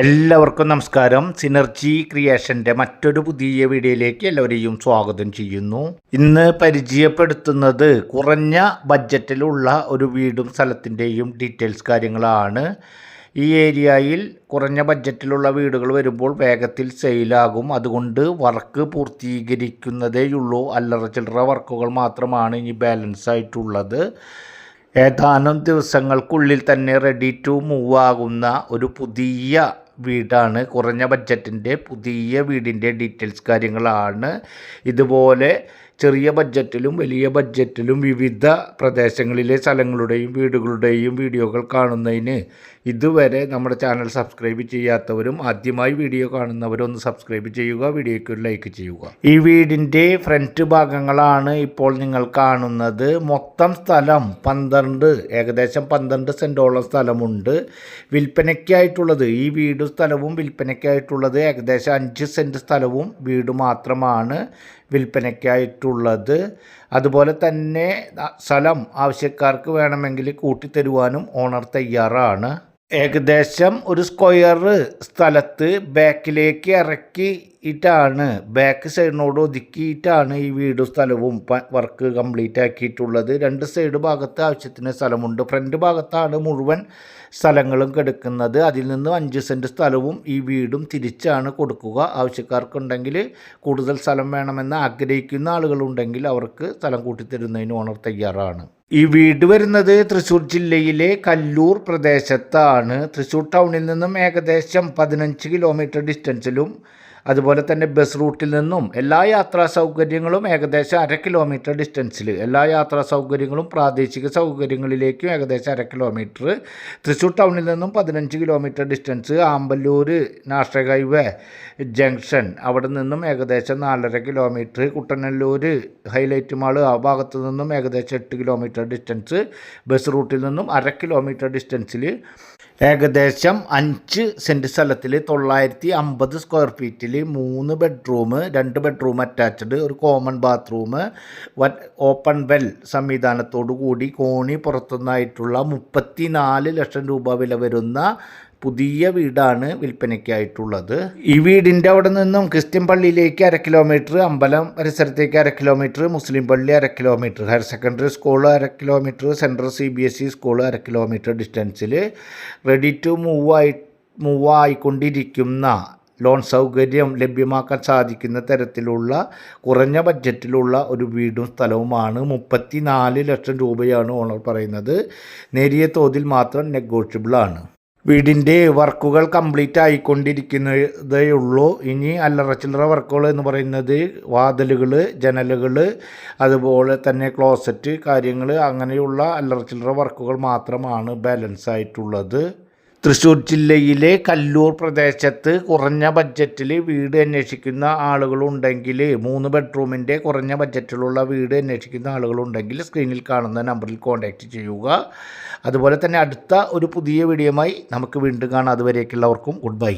എല്ലാവർക്കും നമസ്കാരം. സിനർജി ക്രിയേഷൻ്റെ മറ്റൊരു പുതിയ വീഡിയോയിലേക്ക് എല്ലാവരെയും സ്വാഗതം ചെയ്യുന്നു. ഇന്ന് പരിചയപ്പെടുത്തുന്നത് കുറഞ്ഞ ബഡ്ജറ്റിലുള്ള ഒരു വീടും സ്ഥലത്തിൻ്റെയും ഡീറ്റെയിൽസ് കാര്യങ്ങളാണ്. ഈ ഏരിയയിൽ കുറഞ്ഞ ബഡ്ജറ്റിലുള്ള വീടുകൾ വരുമ്പോൾ വേഗത്തിൽ സെയിലാകും. അതുകൊണ്ട് വർക്ക് പൂർത്തീകരിക്കുന്നതേയുള്ളൂ. അല്ലറ ചില്ലറ വർക്കുകൾ മാത്രമാണ് ഇനി ബാലൻസ് ആയിട്ടുള്ളത്. ഏതാനും ദിവസങ്ങൾക്കുള്ളിൽ തന്നെ റെഡി ടു മൂവ് ആകുന്ന ഒരു പുതിയ വീടാണ്. കുറഞ്ഞ ബഡ്ജറ്റിൻ്റെ പുതിയ വീടിൻ്റെ ഡീറ്റെയിൽസ് കാര്യങ്ങളാണ്. ഇതുപോലെ ചെറിയ ബഡ്ജറ്റിലും വലിയ ബഡ്ജറ്റിലും വിവിധ പ്രദേശങ്ങളിലെ സ്ഥലങ്ങളുടെയും വീടുകളുടെയും വീഡിയോകൾ കാണുന്നതിന് ഇതുവരെ നമ്മുടെ ചാനൽ സബ്സ്ക്രൈബ് ചെയ്യാത്തവരും ആദ്യമായി വീഡിയോ കാണുന്നവരും ഒന്ന് സബ്സ്ക്രൈബ് ചെയ്യുക, വീഡിയോയ്ക്ക് ഒരു ലൈക്ക് ചെയ്യുക. ഈ വീടിൻ്റെ ഫ്രണ്ട് ഭാഗങ്ങളാണ് ഇപ്പോൾ നിങ്ങൾ കാണുന്നത്. മൊത്തം സ്ഥലം ഏകദേശം 12 സെൻറ്റോളം സ്ഥലമുണ്ട്. വിൽപ്പനയ്ക്കായിട്ടുള്ളത് ഈ വീടും സ്ഥലവും വിൽപ്പനയ്ക്കായിട്ടുള്ളത് ഏകദേശം 5 സെൻറ്റ് സ്ഥലവും വീട് മാത്രമാണ് വിൽപ്പനയ്ക്കായിട്ടുള്ളത്. അതുപോലെ തന്നെ സ്ഥലം ആവശ്യക്കാർക്ക് വേണമെങ്കിൽ കൂട്ടിത്തരുവാനും ഓണർ തയ്യാറാണ്. ഏകദേശം ഒരു സ്ക്വയർ സ്ഥലത്ത് ബാക്കിലേക്ക് ഇറക്കിയിട്ടാണ്, ബാക്ക് സൈഡിനോട് ഒതുക്കിയിട്ടാണ് ഈ വീടും സ്ഥലവും വർക്ക് കംപ്ലീറ്റ് ആക്കിയിട്ടുള്ളത്. 2 സൈഡ് ഭാഗത്ത് ആവശ്യത്തിന് സ്ഥലമുണ്ട്. ഫ്രണ്ട് ഭാഗത്താണ് മുഴുവൻ സ്ഥലങ്ങളും കിടക്കുന്നത്. അതിൽ നിന്ന് 5 സെൻറ്റ് സ്ഥലവും ഈ വീടും തിരിച്ചാണ് കൊടുക്കുക. ആവശ്യക്കാർക്കുണ്ടെങ്കിൽ കൂടുതൽ സ്ഥലം വേണമെന്ന് ആഗ്രഹിക്കുന്ന ആളുകളുണ്ടെങ്കിൽ അവർക്ക് സ്ഥലം കൂട്ടിത്തരുന്നതിന് ഓണർ തയ്യാറാണ്. ഈ വീട് വരുന്നത് തൃശ്ശൂർ ജില്ലയിലെ കല്ലൂർ പ്രദേശത്താണ്. തൃശ്ശൂർ ടൗണിൽ നിന്നും ഏകദേശം 15 കിലോമീറ്റർ ഡിസ്റ്റൻസിലും അതുപോലെ തന്നെ ബസ് റൂട്ടിൽ നിന്നും എല്ലാ യാത്രാ സൗകര്യങ്ങളും ഏകദേശം 1/2 കിലോമീറ്റർ ഡിസ്റ്റൻസിൽ, എല്ലാ യാത്രാ സൗകര്യങ്ങളും പ്രാദേശിക സൗകര്യങ്ങളിലേക്കും ഏകദേശം 1/2 കിലോമീറ്റർ. തൃശ്ശൂർ ടൗണിൽ നിന്നും 15 kilometre distance. Amballur national highway junction അവിടെ നിന്നും ഏകദേശം 4.5 കിലോമീറ്റർ. കുട്ടനല്ലൂർ ഹൈലൈറ്റ് മാൾ ആ ഭാഗത്തു നിന്നും ഏകദേശം 8 കിലോമീറ്റർ ഡിസ്റ്റൻസ്. ബസ് റൂട്ടിൽ നിന്നും 1/2 കിലോമീറ്റർ ഡിസ്റ്റൻസിൽ ഏകദേശം 5 സെൻറ്റ് സ്ഥലത്തിൽ 950 സ്ക്വയർ ഫീറ്റിൽ 3 ബെഡ്റൂം, 2 ബെഡ്റൂം അറ്റാച്ച്ഡ്, ഒരു കോമൺ ബാത്റൂം, ഓപ്പൺ വെൽ സംവിധാനത്തോടു കൂടി കോണി പുറത്തുനിന്നായിട്ടുള്ള 34 ലക്ഷം രൂപ വില വരുന്ന പുതിയ വീടാണ് വിൽപ്പനയ്ക്കായിട്ടുള്ളത്. ഈ വീടിൻ്റെ അവിടെ നിന്നും ക്രിസ്ത്യൻ പള്ളിയിലേക്ക് 1/2 കിലോമീറ്റർ, അമ്പലം പരിസരത്തേക്ക് 1/2 കിലോമീറ്റർ, മുസ്ലിം പള്ളി 1/2 kilometre, higher secondary school 1/2 kilometre, central CBSE school 1/2 kilometre ഡിസ്റ്റൻസിൽ റെഡി ടു മൂവ് ആയിക്കൊണ്ടിരിക്കുന്ന ലോൺ സൗകര്യം ലഭ്യമാക്കാൻ സാധിക്കുന്ന തരത്തിലുള്ള കുറഞ്ഞ ബഡ്ജറ്റിലുള്ള ഒരു വീടും സ്ഥലവുമാണ്. 34 ലക്ഷം രൂപയാണ് ഓണർ പറയുന്നത്. നേരിയ തോതിൽ മാത്രം നെഗോഷ്യബിളാണ്. വീടിൻ്റെ വർക്കുകൾ കംപ്ലീറ്റ് ആയിക്കൊണ്ടിരിക്കുന്നതേയുള്ളൂ. ഇനി അല്ലറ ചില്ലറ വർക്കുകൾ എന്ന് പറയുന്നത് വാതിലുകൾ, ജനലുകൾ, അതുപോലെ തന്നെ ക്ലോസറ്റ് കാര്യങ്ങൾ, അങ്ങനെയുള്ള അല്ലറ ചില്ലറ വർക്കുകൾ മാത്രമാണ് ബാലൻസ് ആയിട്ടുള്ളത്. തൃശ്ശൂർ ജില്ലയിലെ കല്ലൂർ പ്രദേശത്ത് കുറഞ്ഞ ബഡ്ജറ്റിൽ വീട് അന്വേഷിക്കുന്ന ആളുകളുണ്ടെങ്കിൽ, 3 ബെഡ്റൂമിൻ്റെ കുറഞ്ഞ ബഡ്ജറ്റിലുള്ള വീട് അന്വേഷിക്കുന്ന ആളുകളുണ്ടെങ്കിൽ സ്ക്രീനിൽ കാണുന്ന നമ്പറിൽ കോൺടാക്റ്റ് ചെയ്യുക. അതുപോലെ തന്നെ അടുത്ത ഒരു പുതിയ വീഡിയോയുമായി നമുക്ക് വീണ്ടും കാണാം. അതുവരേക്കുള്ളവർക്കും ഗുഡ് ബൈ.